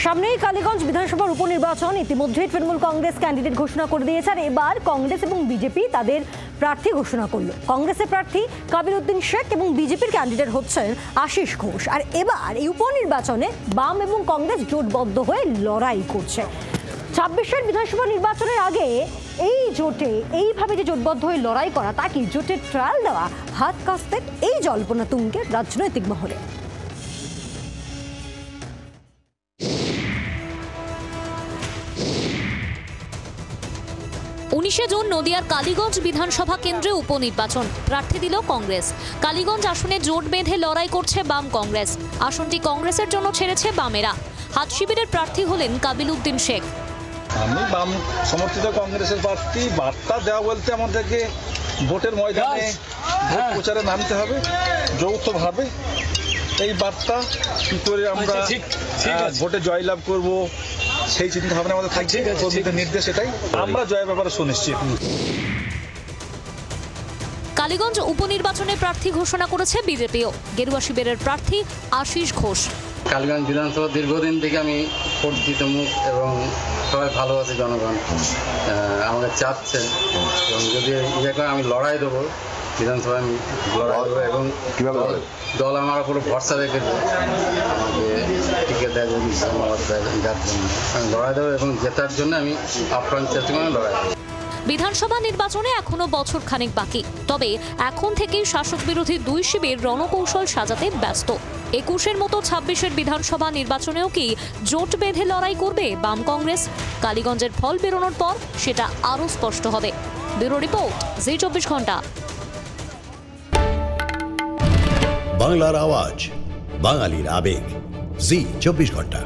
সামনেই কালীগঞ্জ বিধানসভার উপনির্বাচন। ইতিমধ্যে তৃণমূল কংগ্রেস ক্যান্ডিডেট ঘোষণা করে দিয়েছে, আর এবার কংগ্রেস এবং বিজেপি তাদের প্রার্থী ঘোষণা করলো। কংগ্রেসের প্রার্থী কাবিল উদ্দিন শেখ এবং বিজেপির ক্যান্ডিডেট হচ্ছেন আশিস ঘোষ। আর এবার এই উপনির্বাচনে বাম এবং কংগ্রেস জোটবদ্ধ হয়ে লড়াই করছে। 26-এর বিধানসভা নির্বাচনের আগে এই জোটে এইভাবে যে জোটবদ্ধ হয়ে লড়াই করা, তা কি জোটের ট্রায়াল দেওয়া? হাত কাস্তে এই জল্পনা তুঙ্গে রাজনৈতিক মহলে। 19 জুন নদিয়ার কালীগঞ্জ বিধানসভা কেন্দ্রে উপনির্বাচন। প্রার্থী দিল কংগ্রেস। কালীগঞ্জ আসনে জোট বেঁধে লড়াই করছে বাম কংগ্রেস। আসনটি কংগ্রেসের জন্য ছেড়েছে বামেরা। হাত শিবিরের প্রার্থী হলেন কাবিল উদ্দিন শেখ। আমি বাম সমর্থিত কংগ্রেসের প্রার্থী। বার্তা দেওয়া বলতে আমাদেরকে ভোটের ময়দানে প্রচারে নামতে হবে যৌথভাবে। এই বার্তা কি করে আমরা ভোটে জয়লাভ করব, সেই চিন্তা ভাবনা আমাদের থাকছে। কর্মীদের নির্দেশ এটাই, আমরা জয়ের ব্যাপারে সুনিশ্চিত। কালীগঞ্জ উপনির্বাচনে প্রার্থী ঘোষণা করেছে বিজেপিও। গেরুয়া শিবিরের প্রার্থী আশিস ঘোষ। কালীগঞ্জ বিধানসভা দীর্ঘদিন থেকে আমি পরিচিত মুখ এবং সবাই ভালোবাসে জনগণ, আমাকে চাচ্ছে এবং যদি ইয়ে করে আমি লড়াই দেবো, বিধানসভায় আমি লড়াই দেবো এবং দল আমার উপরে ভরসা রেখেছে, আমাকে টিকিট দেয়, যদি ধন্যবাদ দেয়, যার জন্য আমি লড়াই দেবো এবং জেতার জন্য আমি আপ্রাণ চেষ্টা করে লড়াই দেবো। বিধানসভা নির্বাচনে এখনো বছর খানেক বাকি, তবে এখন থেকেই শাসক বিরোধী দুই শিবির রণকৌশল সাজাতে ব্যস্ত। 21-এর মতো 26-এর বিধানসভা নির্বাচনেও কি জোট বেঁধে লড়াই করবে বাম কংগ্রেস? কালীগঞ্জের ফল বেরোনোর পর সেটা আরও স্পষ্ট হবে। ব্যুরো রিপোর্ট, জি 24 ঘন্টা। বাংলার আওয়াজ, বাঙালির আবেগ, জি 24 ঘন্টা।